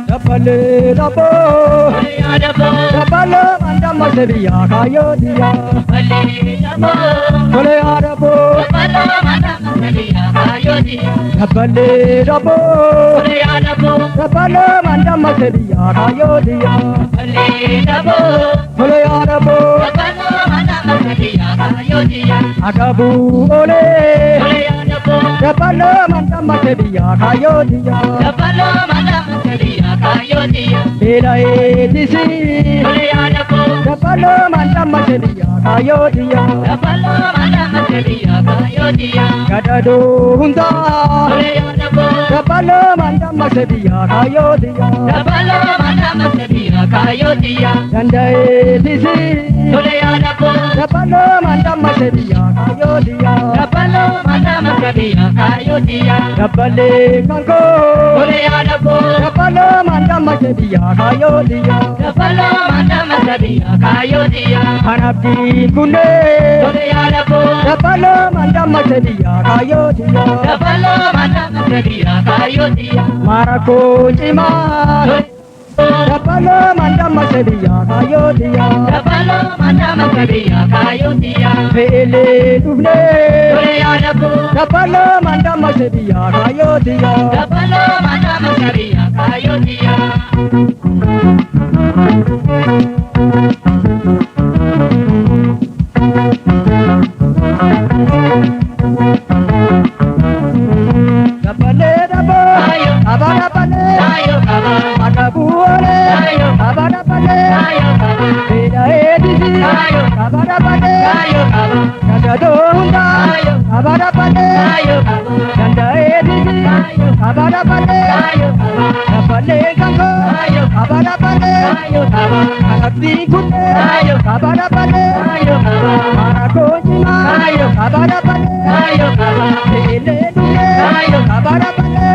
Dabale dabo, dabale manda masebiya kayo diya. Dabale dabo, dabale dabo, dabale manda masebiya kayo diya. Dabale dabo, agabu ole, dabale manda masebiya kayo diya. Bela edisi, dabalo manda masebiya kayo diya. Gadado hunda, dabalo manda masebiya kayo diya. Danda edisi, dabalo manda masebiya kayo diya. Dabale kanko, dabalo manda masebiya kayo diya. Hanapdi kune, dabalo manda masebiya kayo diya. Marako cima, dabalo manda masebiya kayo diya. Pele dubne, dabalo manda masebiya kayo diya. Dabale dabo, abadabale, agabuole, abadabale, beda edisi, abadabale, gadado hunda, abadabale, ganda edisi, abadabale, dabale kanko, abadabale, anabdi kunne, abadabale, marako jima, abadabale, ele dune, abadabale.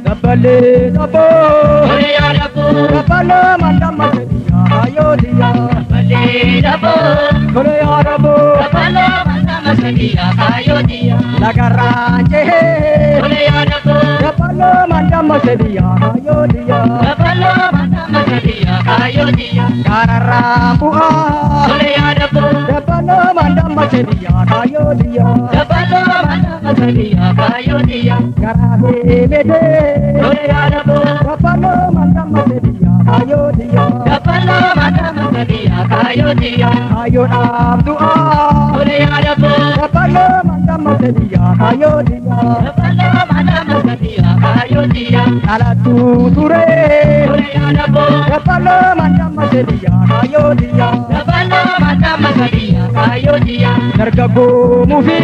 Dabale dabo, dabalo manda masebiya kayo diya. Korea dabo, lagaranje, dabalo manda masebiya kayo diya. Kararambuha, dabalo manda masebiya kayo diya. Karabelede, dabalo manda masebiya kayo diya. Ayon abdua, dabalo manda masebiya kayo diya. Alatu ture, dabalo manda masebiya kayo diya. Nargago mufi,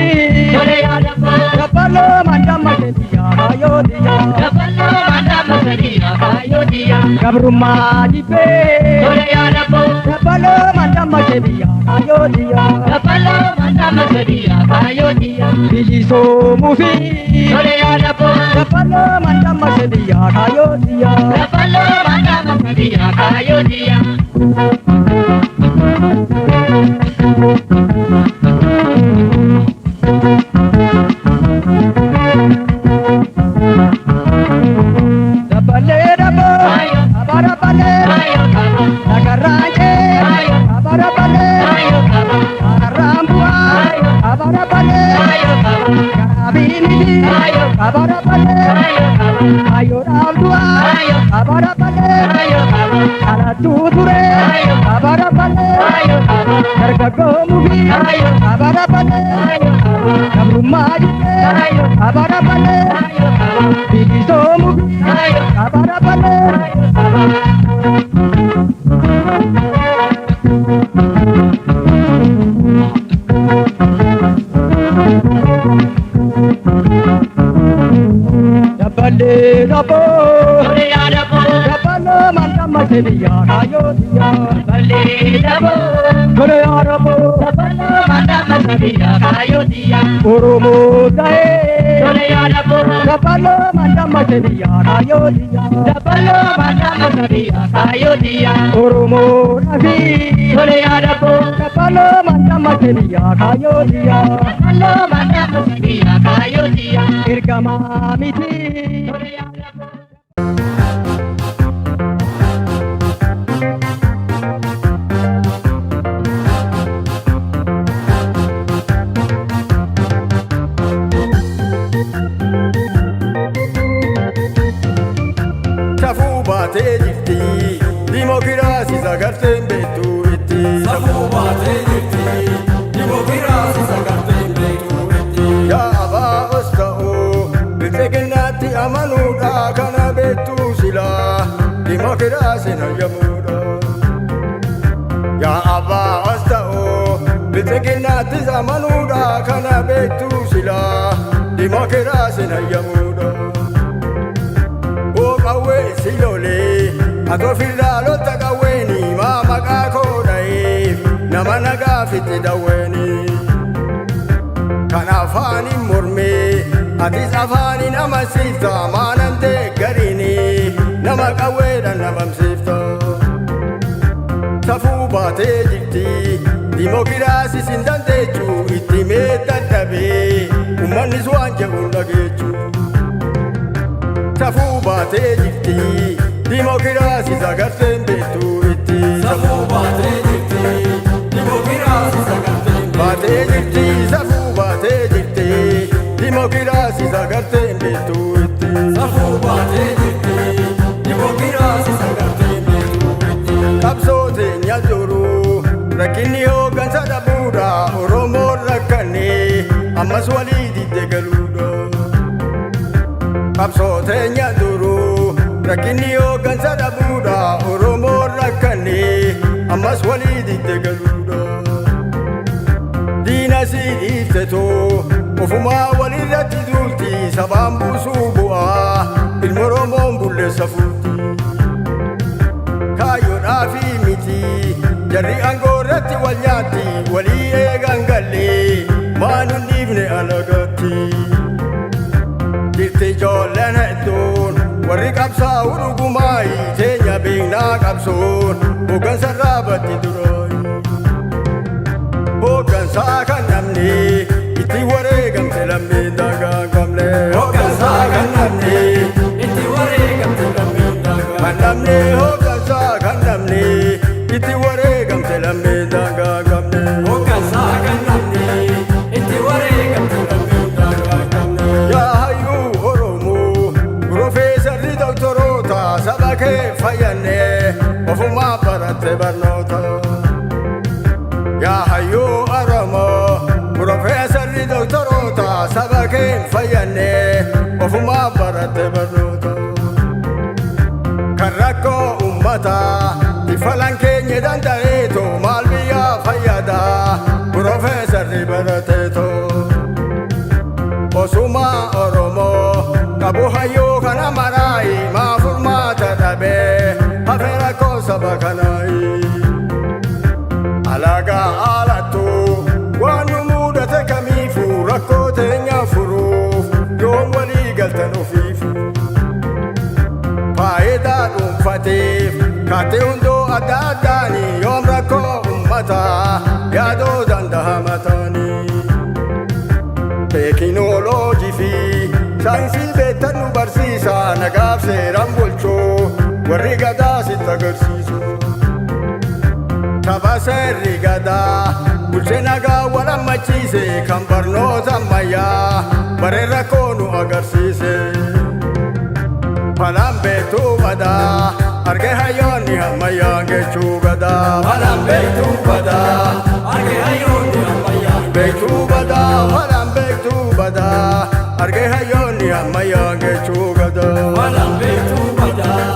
dabalo manda masebiya kayo diya. Gabruma jipe, dabalo manda masebiya kayo diya. Bijiso mufi, dabalo manda masebiya kayo diya. Dabale dabo, abadabale, lagaranje, abadabale, karambua, abadabale, karabinidi, abadabale, ayon abdua, abadabale, alatuture, abadabale, nargago mugi, abadabale, kabrumajite, abadabale, bigiso mugi, abadabale. Dabale dabo, dabalo manda masebiya kayo diya. Korea dabo, Oromo dae Dabalo mandama sebiya kayodiya Oromo nafi Dabalo mandama sebiya kayodiya Irgama miti Baatee jirti dimokiraasii sagarteen beektuu itti. Safuu baatee jirti dimokiraasii sagarteen beektuu itti. Yaa abaa'os ta'uu bilcheeginnaatti amanuudha kana beektuu silaa dimokiraasiin hayyamuudha. Yaa abaa'os ta'uu bilcheeginnaatti amanuudha kana beektuu silaa dimokiraasiin hayyamuudha. Qawwee siloolee atofirraa lotta qawweeni maa maqaa koodhaa'eef nama nagaafitti dawweeni. Kan afaaniin mormee atis afaaniin amansiifta maanan deeggariini nama qawweedhaan nabamsiifta. Safuu baatee jirti dimokiraasiis hin dandeechuu itti mee dadhabee uummannis waan jedhuun dhageechuu. Safuu baatee jirti dimokiraasii sagarteen beektuu itti. Safuu baatee jirti dimokiraasii sagarteen baatee jirti. Safuu baatee jirti dimokiraasii sagarteen beektuu itti. Safuu baatee jirti dimokiraasii sagarteen beektuu itti. Qabsoo teenya duruu rakkinni hooggansa dhabuudha Oromoon rakkannee ammas walii didde galuudha. Qabsoo teenya duruu rakkinni hooggansa dhabuudha Oromoon rakkannee ammas walii didde galuudha. Diina sii dhiiftetoo ofumaa walirratti duulti sabaan buusuu bu'aa ilma Oromoon bulleessa fuuti. Kaayyoodhaafi miti jarri aangoorratti wal nyaatti walii eegan gallee maanu hin dhiifne alagaatti. Jirti ijoolleen hedduun warri qabsaa'u dhugumaayi teenya beeknaa qabsoon hooggansarraa baddi duraayi. Hooggansaa kan namni itti wareegamte lammiin daangaa qabne. Hooggansaa kan namni itti wareegamte lammiin daangaa qabne. Hooggansaa kan namni itti wareegamte lammiin daangaa qabne. Hooggansaa kan namni itti wareegamte lammiin daangaa qabne. Saba kee fayyannee ofumaa baratte barnoota. Yaa hayyuu Oromoo Pirofeesarri doktoroota saba kee fayyannee ofumaa baratte barnoota. Kan rakkoo uummataa ifalan keenya danda'eetoo maal biyyaa fayyadaa Pirofeesarri barateetoo. Osumaa Oromoo qabu hayyuu kana maraayi maa furmaata dhabee hafe rakkoo saba kanaayi. Alagaa alattuu waan nu mudate kamiifuu rakkoo teenya furuuf yoom walii galtan ofiifu. Faayidaa dhuunfateef kaatee hundoo adda addaanii yoom rakkoo uummataa yaadoo danda'amataanii. Teekinooloojii fi saayinsii beektan nu barsiisa nagaaf seeraan bulchuu warri gadaa sitti agarsiisu. Tapha seerri gadaa bulchee nagaa wal hammachiise kan barnoota ammayyaa baree rakkoo nu agarsiise. Falaan beektuu badaa argee hayyoonni ammayyaan jechuu gadaa. Falaan beektuu badaa argee hayyoonni ammayyaan beektuu badaa. Falaan beektuu badaa argee hayyoonni ammayyaan jechuu gadaa. Falaan beektuu badaa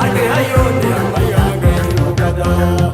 argee hayyoonni ammayyaan jechuu gadaa.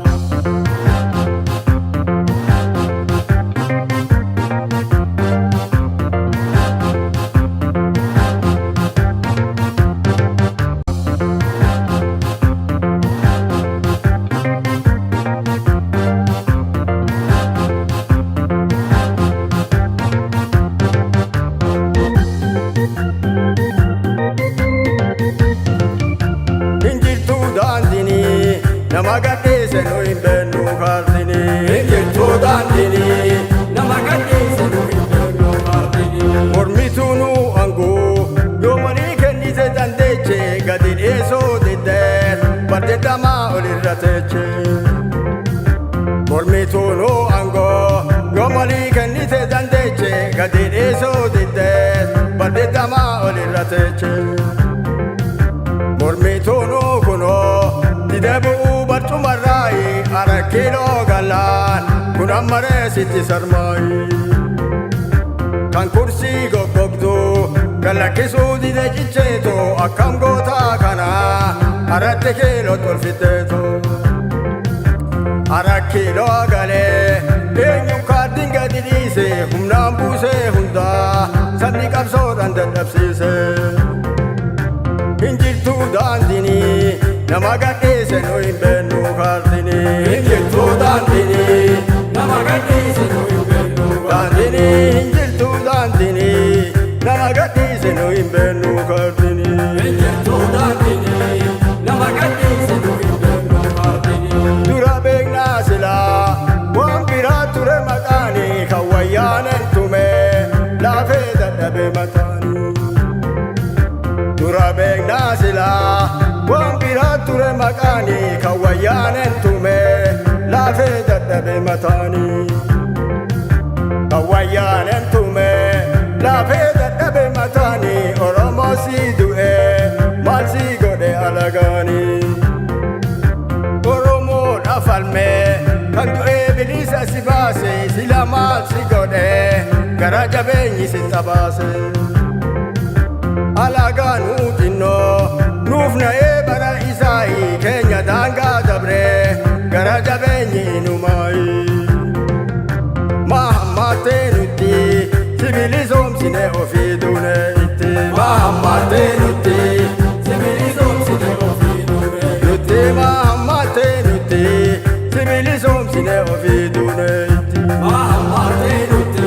mormituunu angoo yomalii kennite dandeeche gadi dhiisuu diddees baddeeddamaa olirra teeche mormituunu kunoo didee bu'uu barcumarraayi arakkiloo gallaan kun ammaree sitti sarmaayi kan kursii goggogdu galakkisuu dide cicheetu akkam gootaa kana aratti kiiloo tolfiteetu arakkiloo galee eenyu kaardin gadi dhiise humnaan buusee hundaa sabni qabsoodhaan dadhabsiise hin jirtuu daandinii nama gadhiise nu hin beennu kaardinii hin jirtuu daandinii nama gadhiise nu hin beennu daandinii hin jirtuu daandinii nama gadhiise nu hin beennu kaardinii hin jirtuu daandinii nama gadhiise nu hin beennu kaardinii dura beeknaa silaa waan biraa ture maqaanii kan wayyaanen tume laafee dadhabe mataanii dura beeknaa silaa waan biraa ture maqaanii kan wayyaanen tume laafee dadhabe mataanii kan wayyaanen tume laafee dadhabe mataanii oromoo sii du'ee maal sii godhe alagaanii oromoo dhafalmee kan du'ee bilisa si baase sila maal si godhe gara jabeenyi si xabaase alaagaanuu xinnoo nuuf na'ee bara isaayi keenya daangaa dabree gara jabeenyi inumaayi mahammaatee nutti sibilisoomsine ofii duune itti mahammaatee nutti sibilisoomsine ofii duune nutti mahammaatee nutti sibilisoomsine ofii duune itti mahammaatee nutti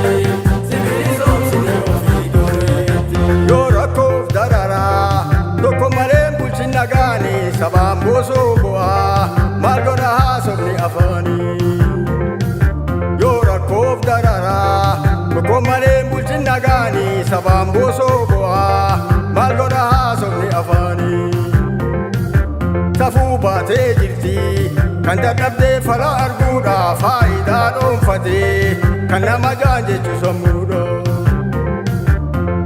sibilisoomsine ofii duune itti yoo rakkoof dararaa tokko malee bulchin nagaanii sabaan boosoo bu'aa maal godha haasofni afaanii yoo rakkoof dararaa tokko malee bulchin nagaanii sabaan boosoo bu'aa maal godha haasofni afaanii safuu baatee jirti kan dadhabdee fala arguudha faayidaa dhoonfatee kan nama jaanjechu sammuudha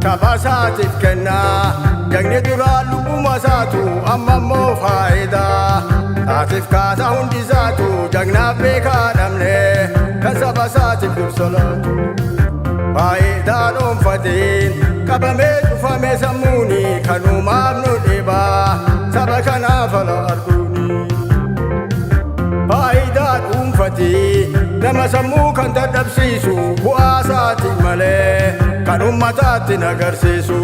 taphasaatiif kennaa jagni duraa lubbuma isaatu amma immoo faayidaa taasiif kaasa hundisaatu jagnaaf beekaa dhabne kan saba isaatiif dursalaatu faayidaa dhoonfateen qabamee cufamee sammuuni kan uumaaf nu dhibaa saba kanaaf ala arguuni faayidaa dhuunfatee nama sammuu kan dadhabsiisu bu'aa isaati malee kan ummataatti nagarsiisu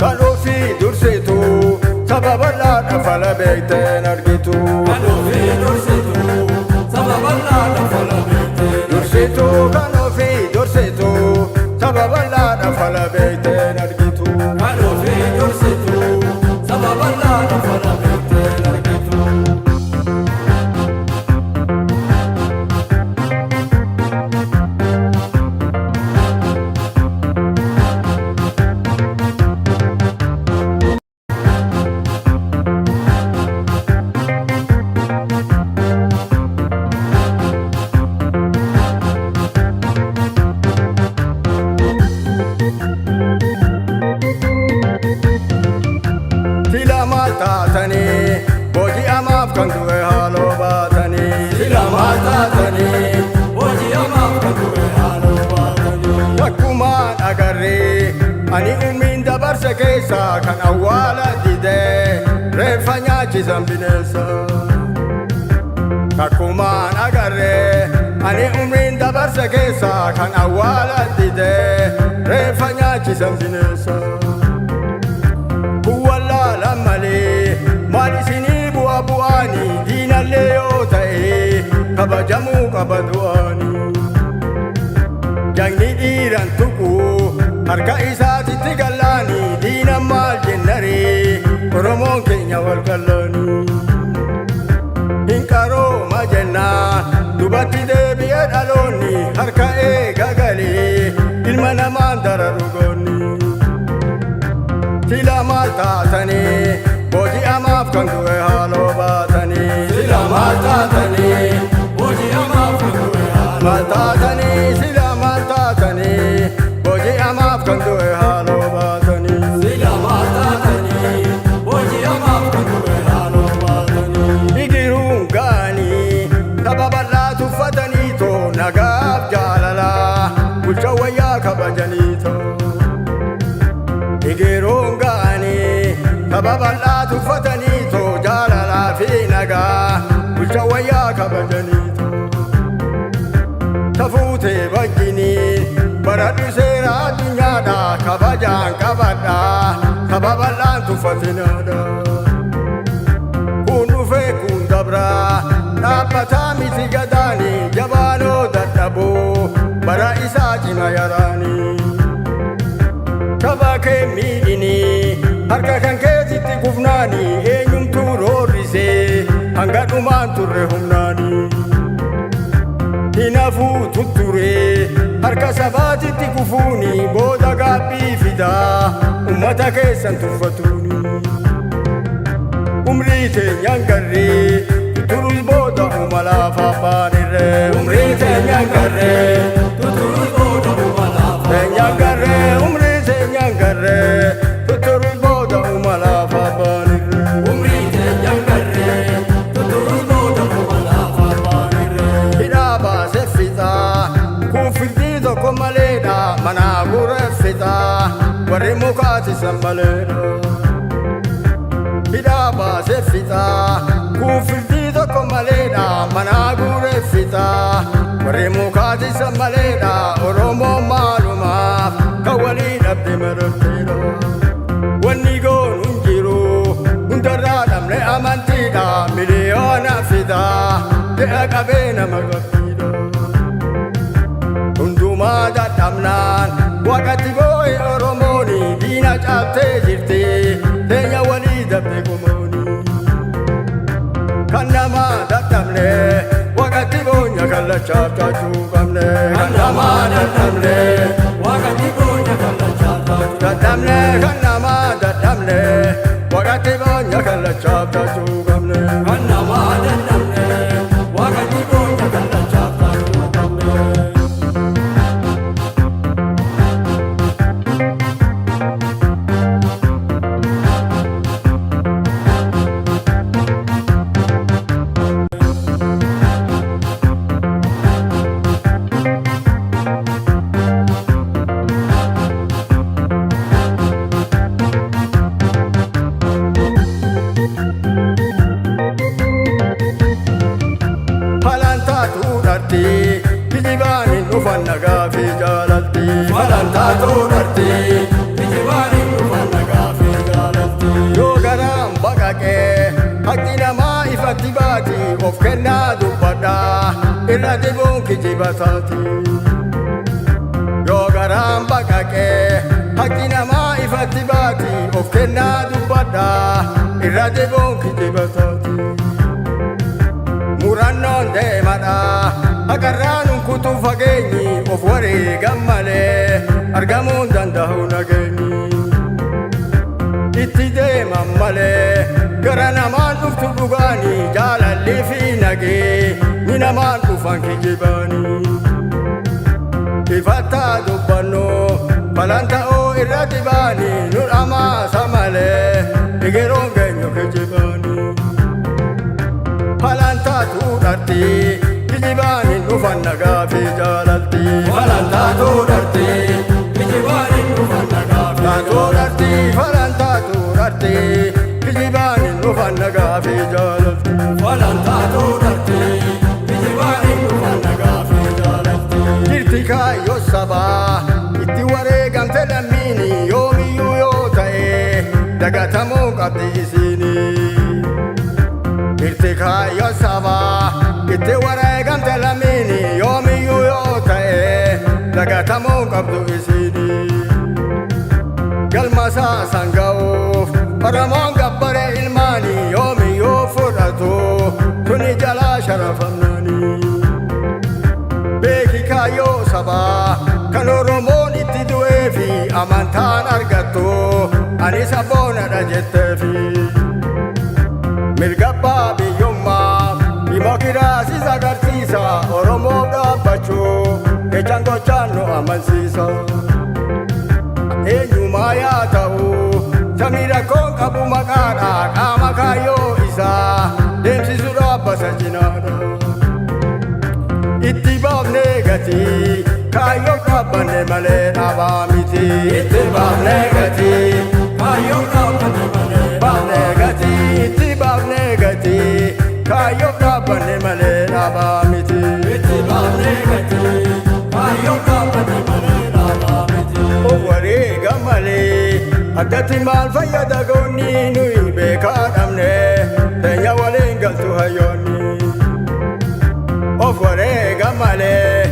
kan ofii dursitu saba bal'aadha fala beekteen argitu kan ofii dursitu saba bal'aadha fala beekteen dursitu kan ofii dursitu saba bal'aadha fala beekteen argitu kan ofii dursitu saba bal'aadha fala beekteen argitu taatanii booji'amaaf kan du'e haaloo baatanii sila maal taatanii booji'amaaf kan du'e haaloo baatanii takkumaan agarree ani ummiin dabarse keessaa kan awwaala didee reeffa nyaachisan bineensa takkumaan agarree ani ummiin dabarse keessaa kan awwaala didee reeffa nyaachisan bineensa wallaalan malee maal isinii bu'a bu'aanii diinallee yoo ta'e kabajamuu qaba du'aanii jagni dhiiran tuqu harka isaatitti gallaanii diinan maal jennaree oromoon keenya wal gallaanii hin qarooma jennaan dubatti deebi'ee dhaloonni harka eega galee ilma namaan dararu goonni sila maal taatanii booji'amaaf kan du'e haaloo baatanii sila maal taatanii booji'amaaf maltaatani sila maltaatani boji amaaf kan du'e haaloo baatanii sila maltaatani boji amaaf kan du'e haaloo baatanii bidiruun gaanii tapha bal'aa tuffatanii too nagaaf jaalalaa bulcha wayyaa kabajanii too bidiruun gaanii tapha bal'aa tuffatanii too jaalalaa fi nagaa bulcha wayyaa kabajanii tafuute bajjini baradhu seera addunyaadha kabajaan qabadha tapha bal'aan tuffatinaadha kun dhufee kun dabra dhaabbataa miti gadaani jabaanoo dadhaboo bara isaa cina yaraanii tapha kee miidhini harka kan keessitti kufnaani eenyumtuu roorrisee hanga dhumaan turre humnaanii hinafuu tutturee harka sabaatitti kufuuni booda gaabbii fidaa ummata keessan tuffatuuni umrii teenyaan garree tutturus booda umalaaf abbaanirree umrii teenyaan garree tutturus booda umalaaf teenyaan garree umrii teenyaan garree tutturus booda umalaaf abbaanirree umrii teenyaan garree tutturus booda umalaaf abbaanirree hidhaa baase fixaa kun firdii tokko maleedha manaa guree fixaa warri mukaatisan maleedha hidhaa baase fixaa kun firdii tokko maleedha manaa guree fixaa warri mukaatisan maleedha oromoo maalumaaf kan walii dhabde mararteedha wanni goonu hin jiru hundarraa dhabne amantiidha miliyoona fidaa de'a qabee nama qabdiidha hundumaa dadhabnaan waqatti boo'e oromooni diina caaltee jirti teenya walii dabde qomooni kan namaa dadhabne waqatti boonya kallachaaf taachuu qabne kan namaa dadhabne waqatti boonya kallachaaf taachuu dadhabne kan namaa dadhabne waqatti boonya kallachaaf taachuu qabne kan namaa dadhabne waqatti boonya kallachaaf taachuu qabne. Kijibaanin dhufan nagaa fi jaalalti falantaatoo dharti kijibaanin dhufan nagaa fi jaalalti yoo garaan baqaqee haqqi namaa ifatti baati of kennaa dubbadha irra dibuun kijibataati yoo garaan baqaqee haqqi namaa ifatti baati of kennaa dubbadha irra dibuun kijibataati murannoon deemadha akarraan kutuu fageenyi of wareegan malee argamuun danda'u nageenyi itti deeman malee gara namaan dhuftu dhugaanii jaalalli fi nagee ni namaan dhufan kijibaanii ifattaa dubbannoo balanta'oo irratti baanii nu dhamaasa malee egeroon geenyu kijibaanii falantaatu dharti kijibaanin dhufan nagaa fi jaalalti falantaatu dharti kijibaanin dhufan nagaa fi jaalalti falantaatu dharti kijibaanin dhufan nagaa fi jaalalti falantaatu dharti kijibaanin dhufan nagaa fi jaalalti jirti kaayyoo sabaa itti wareegamte lammiini yoomiyyuu yoo ta'e dagatamuu qabdi isiinii jirti kaayyoo sabaa itti wareegamte lammiini yoomiyyuu yoo ta'e dagatamuu qabdu isiinii galmasaa sanga'uuf oromoon gabbare ilmaanii yoomiyyuu fudhatu tuni jalaa sharafamnaanii beeki kaayyoo sabaa kan oromoon itti du'ee fi amantaan argattu ani sabboonadha jetteefi mirgabbaa biyyummaa dimokiraasiis agarsiisa oromoo dhaabbachuu chango chano amansiso eenyumaa yaa ta'u samira koon qabu maqaadha qaama kaayyoo isaa deemsisuudhaaf basa cinaadha itti baafnee gatii kaayyoo dhaabbanne malee dhaabaa miti itti baafnee gatii kaayyoo dhaabbanne malee baafnee gatii itti baafnee gatii kaayyoo dhaabbanne malee dhaabaa miti itti baafnee gatii kaayyoo dhaabbanne malee dhaabaa miti wareega malee addatti maal fayyada goonni nuyi beekaa dhabne teenya waliin galtu hayyoonni of wareega malee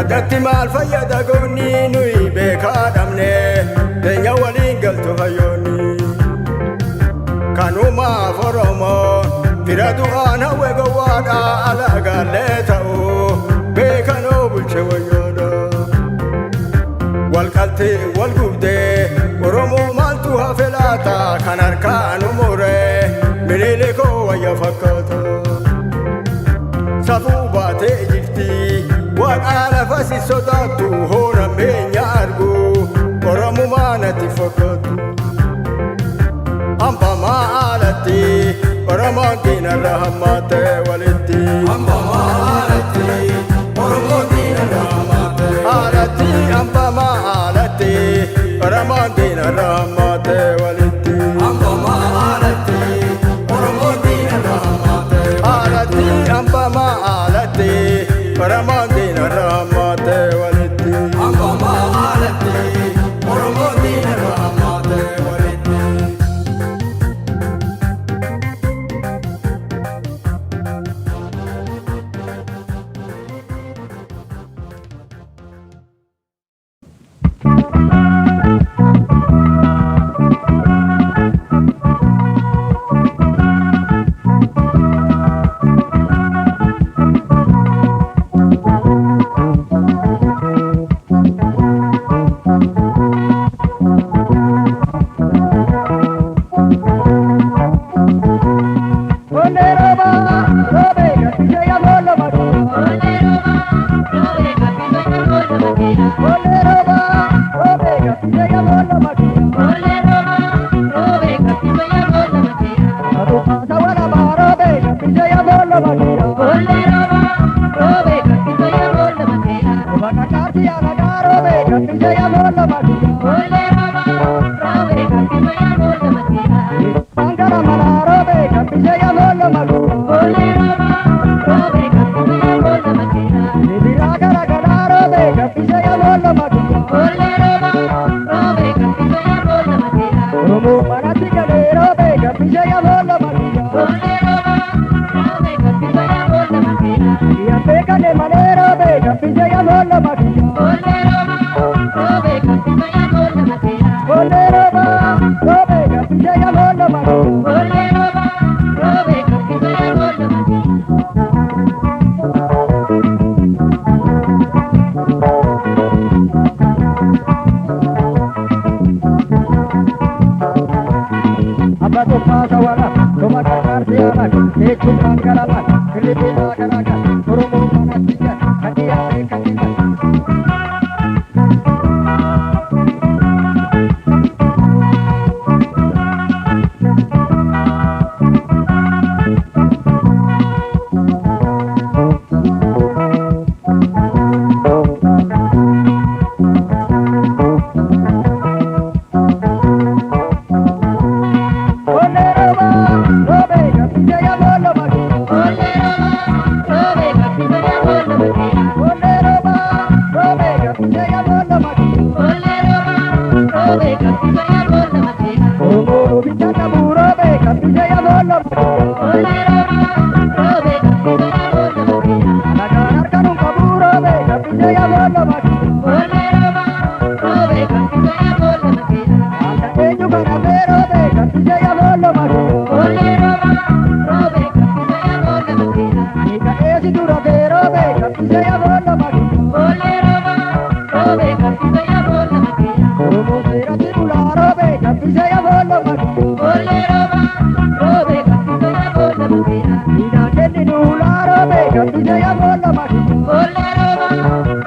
addatti maal fayyada goonni nuyi beekaa dhabne teenya waliin galtu hayyoonni kanumaaf Oromoon fira du'aan hawwe gowwaadha alagaallee ta'u beekanoo bulche wayyoodha walqaltee wal gubdee Oromoo maaltu hafe laata kan harkaan umuree miliilikoo wayya fakkaata safuu baatee jirti waaqaa lafa si sodaattu hoona meenya argu Oromumaa natti fakkaatu ambamaa alatti Oromoon diinarra hammaate walitti ambamaa alatti Oromoon diinarra hammaate alatti ambamaa alatti Oromoon diinarra hammaate walitti ambamaa alatti Oromoon diinarra hammaate alatti ambamaa alatti Oromoon diinarra hammaate walitti ambamaa alatti Oromoon diinarra hammaate walitti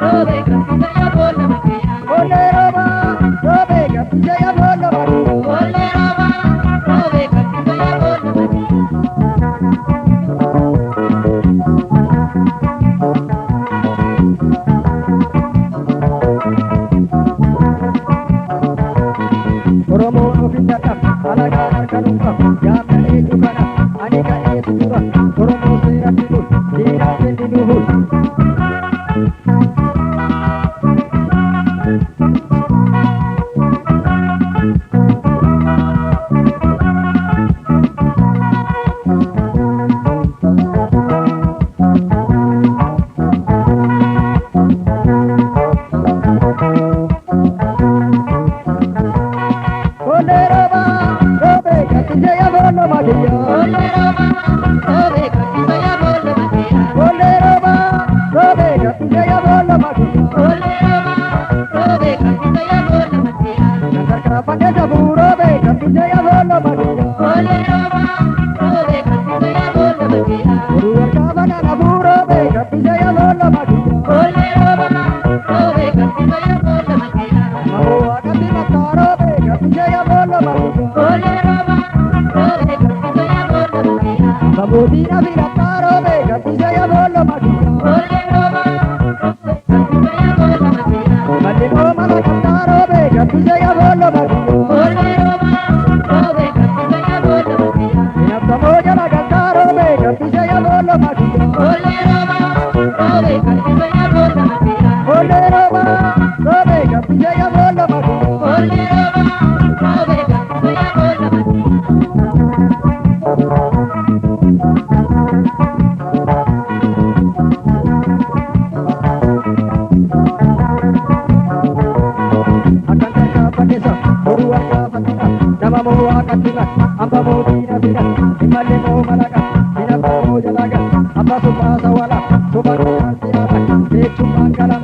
Robe, Babodina vira paro bega pisaya bolo magia. Mali ko mala kantaro bega pisaya bolo magia. Ya tamo jala kantaro bega pisaya bolo magia. Ole roba bega pisaya bolo magia. Amba mo tira tira, imale mo malaga, ina mo jalaga, amba subasa wala, subasa siara, de chumangala.